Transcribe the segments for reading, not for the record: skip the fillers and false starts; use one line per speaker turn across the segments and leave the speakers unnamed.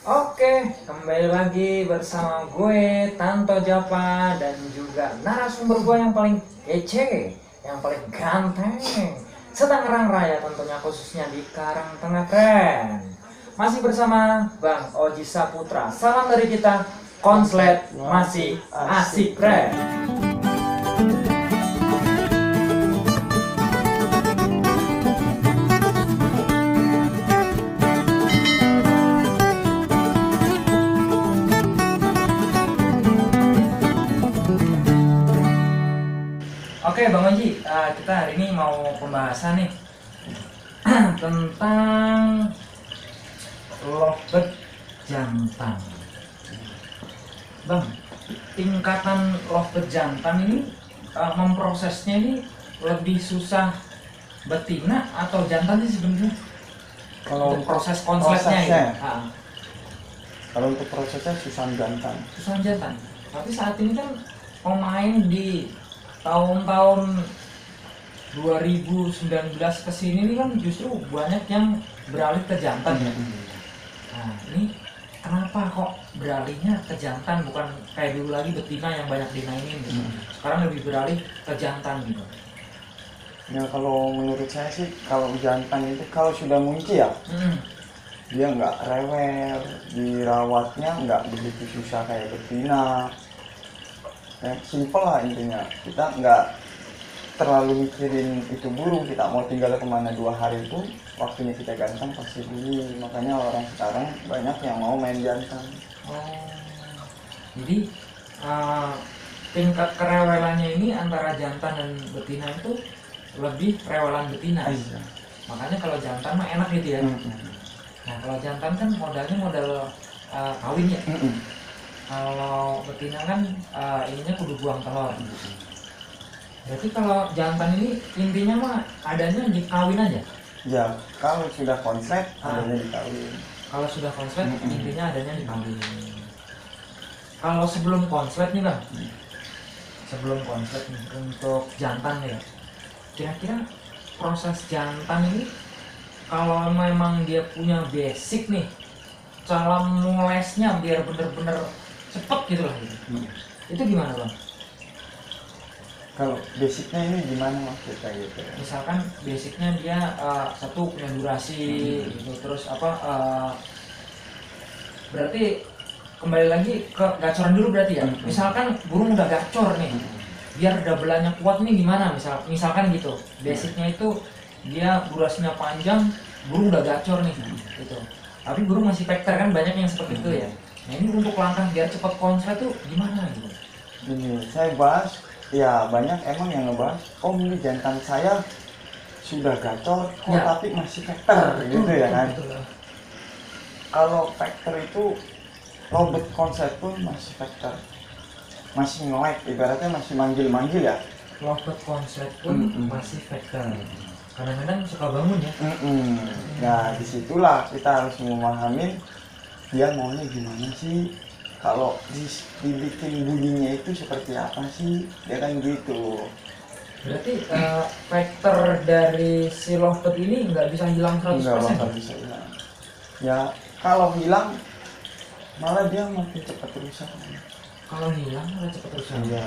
Oke, kembali lagi bersama gue, Tanto Japa, dan juga narasumber gue yang paling kece, yang paling ganteng, setangerang raya tentunya, khususnya di Karangtengah Keren. Masih bersama Bang Oji Saputra. Salam dari kita, Konslet masih asik keren. Oke Bang Oji, kita hari ini mau pembahasan nih tentang lovebird jantan. Bang, tingkatan lovebird jantan ini memprosesnya ini lebih susah betina atau jantan sih sebenarnya?
Kalau
Untuk proses konsletnya ya?
Kalau untuk prosesnya susah jantan.
Susah jantan. Tapi saat ini kan pemain di tahun-tahun 2019 kesini ini kan justru banyak yang beralih ke jantan ya. Nah ini kenapa kok beralihnya ke jantan, bukan kayak dulu lagi betina yang banyak dimainin gitu. Sekarang lebih beralih ke jantan gitu.
Ya kalau menurut saya sih kalau jantan itu kalau sudah muncul ya dia nggak rewel, dirawatnya nggak begitu susah kayak betina. Ya, simple lah intinya, kita nggak terlalu mikirin itu burung, kita mau tinggal kemana 2 hari pun waktunya kita gantang pasti bunyi. Makanya orang sekarang banyak yang mau main jantan.
Oh, jadi tingkat kerewelannya ini antara jantan dan betina itu lebih rewelan betina.
Iya.
Makanya kalau jantan mah enak gitu ya. Nah kalau jantan kan modalnya modal kawin ya. Kalau betina kan ininya kudu buang telur. Berarti kalau jantan ini intinya mah adanya di kawin aja.
Ya kalau sudah konslet adanya dikawin.
Kalau sudah konslet intinya adanya di kawin. Kalau sebelum konslet nih Bang, sebelum konslet nih untuk jantan ya, kira-kira proses jantan ini kalau memang dia punya basic nih, cara mulesnya biar bener-bener cepet gitu lah gitu. Itu gimana Bang?
Kalau basicnya ini gimana maksudnya gitu ya?
Misalkan basicnya dia satu punya durasi gitu, terus berarti kembali lagi ke gacoran dulu berarti ya. Misalkan burung udah gacor nih, biar doubleannya kuat nih gimana? Misalkan gitu, basicnya itu dia durasinya panjang, burung udah gacor nih gitu. Tapi burung masih vektor kan, banyak yang seperti itu ya. Nah ini untuk langkah biar cepat konslet tuh gimana gitu?
Ini saya bahas, ya banyak emang yang ngebahas, oh ini jantan saya sudah gacor kok
Ya.
tapi masih vektor gitu ya kan. Kalau vektor itu lovebird konslet pun masih vektor, masih nge-lag, ibaratnya masih manggil-manggil ya.
Lovebird konslet pun masih vektor. Kadang-kadang suka bangun ya.
Nah disitulah kita harus memahami dia maunya gimana sih, kalau dibikin bunyinya itu seperti apa sih, dia kan gitu.
Berarti vektor dari si lovebird ini nggak bisa hilang 100%?
Nggak bakal bisa hilang. Ya kalau hilang malah dia makin cepat rusak.
Kalau hilang malah cepat rusak.
Iya,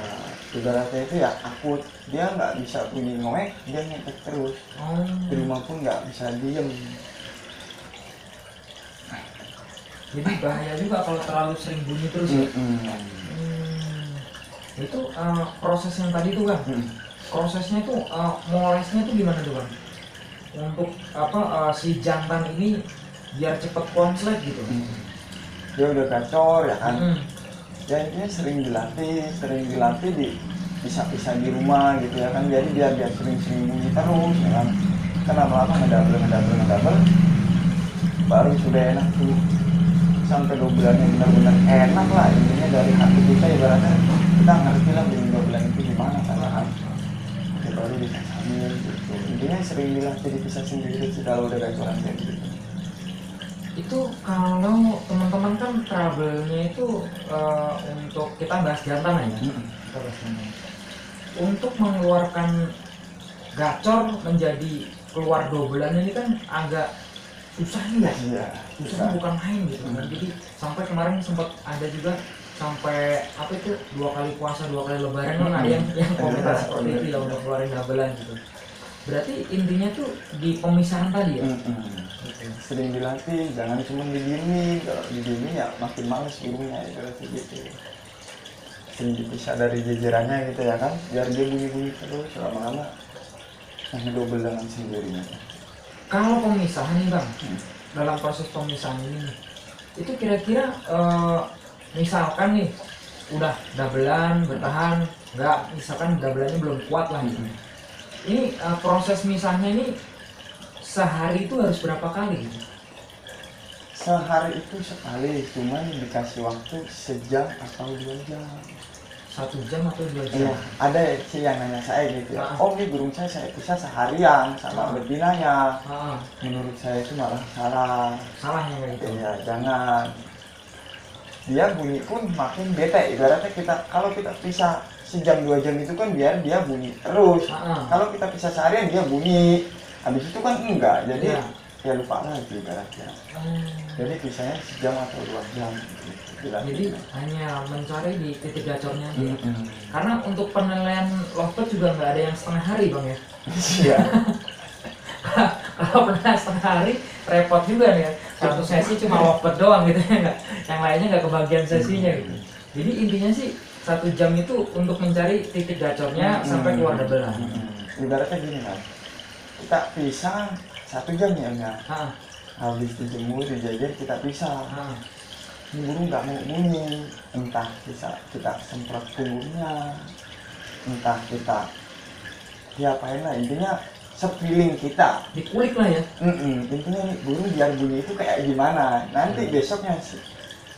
ibaratnya itu ya akut, dia nggak bisa bunyi ngoek, dia ngepek terus. Di rumah pun nggak bisa diem.
Jadi bahaya juga kalau terlalu sering bunyi terus ya. Itu proses yang tadi tuh Bang, prosesnya tuh molesnya tuh gimana tuh Bang? Untuk si jantan ini biar cepet konslet gitu.
Dia udah gacor ya kan. Ya intinya sering dilatih bisa di rumah gitu ya kan, jadi biar sering bunyi terus ya kan. Kan lama-lama ngedabel baru sudah enak tuh, sampai 2 bulannya benar-benar enak lah. Intinya dari hati kita, ibaratnya kita ngerti lah bunyi 2 bulan itu gimana kan. Oke, baru bisa sambil gitu. Intinya sering dilatih dipisah sendiri sih kalau udah gacoran kayak gitu.
Itu kalau teman-teman kan trouble-nya itu untuk kita bahas jantan aja. Kita bahas jantan. Untuk mengeluarkan gacor menjadi keluar dobelan ini kan agak susah nih ya.
Iya,
Susah bukan main gitu kan. Jadi sampai kemarin sempat ada juga sampai apa itu 2 kali puasa 2 kali lebaran kan ada yang komentar seperti itu ya untuk keluarin dabelan gitu. Berarti intinya tuh di pemisahan tadi ya. Gitu.
Sering dilatih, jangan cuma didiemin. Kalau didiemin ya makin males burungnya itu gitu. Sering dipisah dari jajarannya gitu ya kan, biar dia bunyi-bunyi terus lama-lama ngedobel dengan sendirinya.
Kalau pemisahan nih bang, dalam proses pemisahan ini, itu kira-kira misalkan nih udah dabelan bertahan, nggak misalkan dabelannya belum kuat lah gitu. Ini proses misahnya ini sehari itu harus berapa kali gitu?
Sehari itu sekali, cuman dikasih waktu sejam atau 2 jam.
1 jam atau 2
Iya,
jam?
ada sih yang nanya saya gitu ya. Oh ini burung saya pisah seharian sama betinanya. Menurut saya itu malah salah.
Salahnya kayak gitu.
Iya, jangan. Dia bunyi pun makin bete. Ibaratnya kalau kita pisah sejam 2 jam itu kan biar dia bunyi terus. Kalau kita pisah seharian dia bunyi. Habis itu kan enggak. Jadi ya lupa lagi ibaratnya. Jadi pisahnya sejam atau 2 jam.
Jadi hanya mencari di titik gacornya aja. Karena untuk penilaian lovebird juga nggak ada yang setengah hari bang ya.
Iya.
Kalau pernah setengah hari repot juga nih ya. Satu sesi cuma lovebird doang gitu ya nggak. Yang lainnya nggak kebagian sesinya gitu. Jadi intinya sih 1 jam itu untuk mencari titik gacornya sampai keluar dabelan.
Ibaratnya gini kan, kita pisah 1 jam ya enggak. Habis dijemur, dijajar kita pisah. Ini burung nggak mau bunyi, entah kita semprot punggungnya, entah kita diapain lah, intinya sepiling kita
dikulik lah ya.
Intinya nih burung biar bunyi itu kayak gimana, nanti besoknya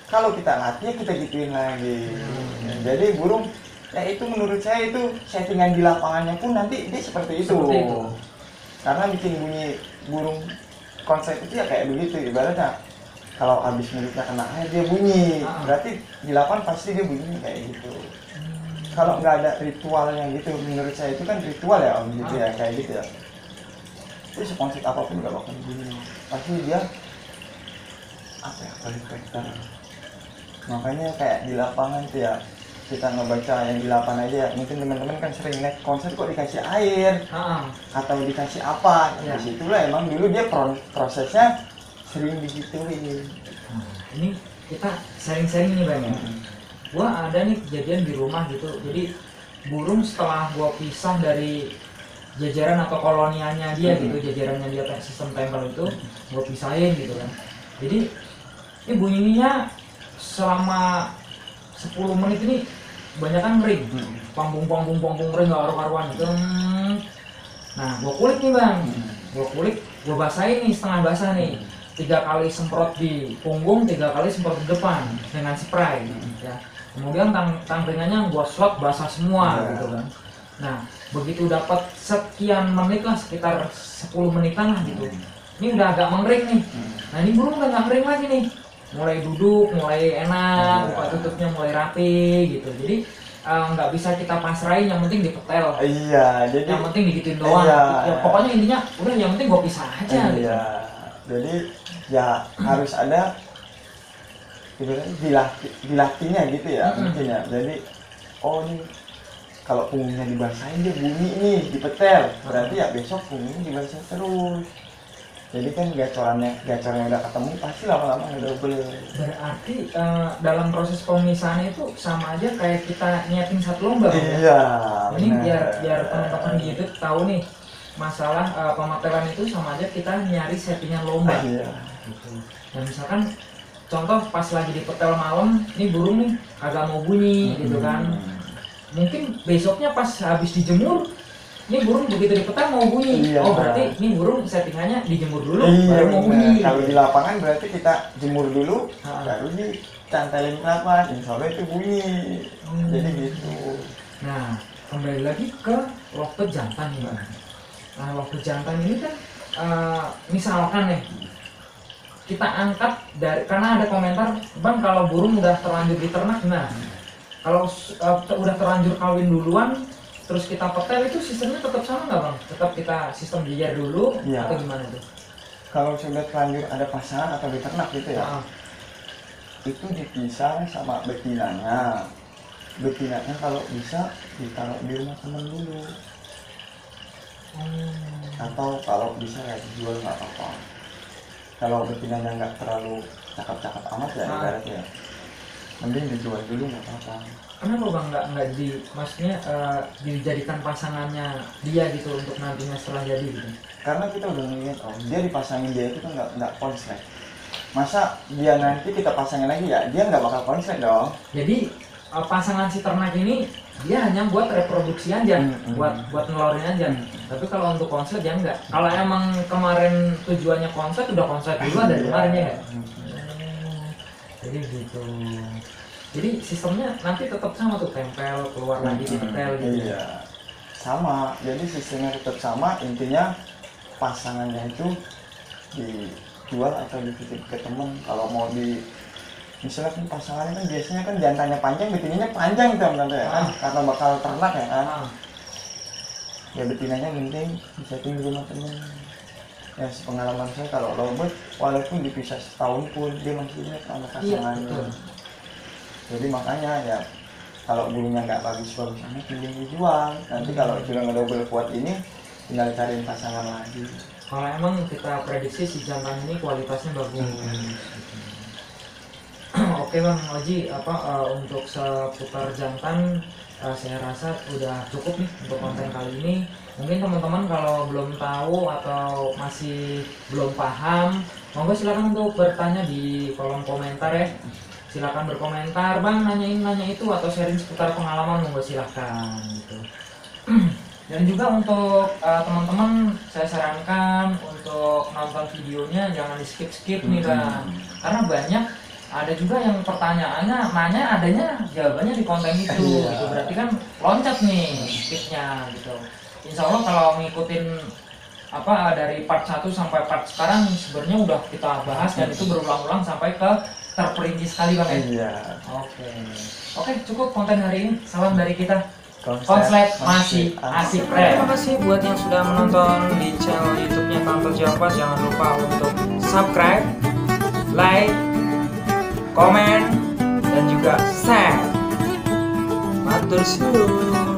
kalau kita latih kita gituin lagi. Jadi burung ya itu menurut saya itu settingan di lapangannya pun nanti dia seperti itu. Karena bikin bunyi burung konsep itu ya kayak begitu, ibaratnya kalau habis mulutnya kena air dia bunyi, berarti di lapangan pasti dia bunyi kayak gitu. Kalau nggak ada ritualnya gitu, menurut saya itu kan ritual ya om gitu ya, kayak gitu ya. Itu sekonsep apapun nggak bakal bunyi, pasti dia apa ya, karakter. Makanya kayak di lapangan tuh ya, kita ngebaca yang di lapangan aja ya. Mungkin teman-teman kan sering naik konser kok dikasih air atau dikasih apa, disitulah emang dulu dia prosesnya sering digituin.
Ini kita sharing-sharing nih bang ya. Gua ada nih kejadian di rumah gitu. Jadi burung setelah gua pisah dari jajaran atau kolonialnya dia gitu, jajarannya dia sistem tempel itu, gua pisahin gitu kan. Jadi ini bunyinya selama 10 menit ini banyak kan ring, panggung ring nggak karu-karuan gitu. Nah gua kulik nih bang, gua basahin nih setengah basah nih. 3 kali semprot di punggung, 3 kali semprot di depan dengan spray ya. Kemudian tangkringannya gua slot basah semua gitu kan. Nah begitu dapat sekian menit lah, sekitar 10 menitan lah gitu, ini udah agak mengering nih. Nah ini burung udah nggak mengering lagi nih, mulai duduk, mulai enak, buka tutupnya mulai rapi gitu. Jadi nggak bisa kita pasrahin, yang penting dipetel.
Iya, jadi
yang penting digituin doang. Ya, pokoknya intinya udah yang penting gua pisah aja gitu.
Jadi ya harus ada dilatihnya gitu ya mungkin ya. Jadi oh ini kalau punggungnya dibasahin dia bunyi nih, dipetel, berarti ya besok punggungnya dibasahin terus. Jadi kan gacorannya udah ketemu pasti lama-lama ngedouble.
Berarti dalam proses pemisahan itu sama aja kayak kita nyiapin satu lomba.
Iya.
Ini biar teman-teman di YouTube tahu nih, masalah pematelan itu sama aja kita nyari settingan lomba. Gitu. Dan misalkan contoh pas lagi dipetel malam, ini burung nih agak mau bunyi gitu kan. Mungkin besoknya pas habis dijemur, ini burung begitu dipetel mau bunyi. Oh berarti ini burung settingannya dijemur dulu baru mau bunyi.
Kalau di lapangan berarti kita jemur dulu, baru dicantelin ke lapangan, insya Allah itu bunyi. Jadi gitu.
Nah kembali lagi ke lovebird jantan nih bang. Nah lovebird jantan ini kan misalkan nih kita angkat dari, karena ada komentar bang kalau burung udah terlanjur diternak, nah kalau udah terlanjur kawin duluan terus kita petel itu sistemnya tetap sama nggak bang? Tetap kita sistem jajar dulu atau gimana tuh?
kalau sudah terlanjur ada pasangan atau beternak gitu ya,
Ah.
itu dipisah sama betinanya. Betinanya kalau bisa ditaruh di rumah teman dulu, atau kalau bisa ya dijual nggak apa-apa. Kalau betinanya nggak terlalu cakep-cakep amat ya, ibaratnya ya, mending dijual dulu nggak apa-apa.
Kenapa bang nggak di, maksudnya dijadikan pasangannya dia gitu untuk nantinya setelah jadi gitu?
Karena kita udah ngeliat, oh dia dipasangin dia itu kan nggak konslet. Masa dia nanti kita pasangin lagi ya, dia nggak bakal konslet dong.
Jadi pasangan si ternak ini dia hanya buat reproduksi aja, buat ngeluarin aja. Tapi kalau untuk konslet ya enggak. Kalau emang kemarin tujuannya konslet, udah konslet dulu dari kemarin ya enggak? Jadi gitu. Jadi sistemnya nanti tetap sama tuh, tempel keluar lagi tempel gitu.
Iya, sama. Jadi sistemnya tetap sama. Intinya pasangannya itu dijual atau dititip ke temen. Kalau mau di, misalnya kan pasangannya kan biasanya kan jantannya panjang, betinanya panjang teman-teman ya kan, karena bakal ternak ya kan. Ya betinanya penting bisa tinggal di rumah temen. Ya sepengalaman saya kalau robot walaupun dipisah setahun pun dia masih ingat sama pasangannya.
Iya,
Jadi makanya ya kalau bulunya nggak bagus-bagus amat mending dijual. Nanti kalau sudah ngedouble kuat ini tinggal cariin pasangan lagi.
Kalau emang kita prediksi si jantan ini kualitasnya bagus. Oke bang Oji, untuk seputar jantan saya rasa udah cukup nih untuk konten kali ini. Mungkin teman-teman kalau belum tahu atau masih belum paham, monggo silakan untuk bertanya di kolom komentar ya. Silakan berkomentar, bang nanya itu atau sharing seputar pengalaman, monggo silakan gitu. Dan juga untuk teman-teman saya sarankan untuk nonton videonya jangan di skip nih bang, karena banyak ada juga yang pertanyaannya nanya adanya jawabannya di konten itu gitu. Berarti kan loncat nih skipnya gitu. Insya Allah kalau ngikutin dari part 1 sampai part sekarang sebenarnya udah kita bahas dan itu berulang-ulang sampai ke terperinci sekali bang ya.
Iya.
Oke, cukup konten hari ini. Salam dari kita. Konslet masih asik friend. Terima kasih buat yang sudah menonton di channel YouTube-nya Tanto Jampas. Jangan lupa untuk subscribe, like, komen, dan juga share. Matur suwun.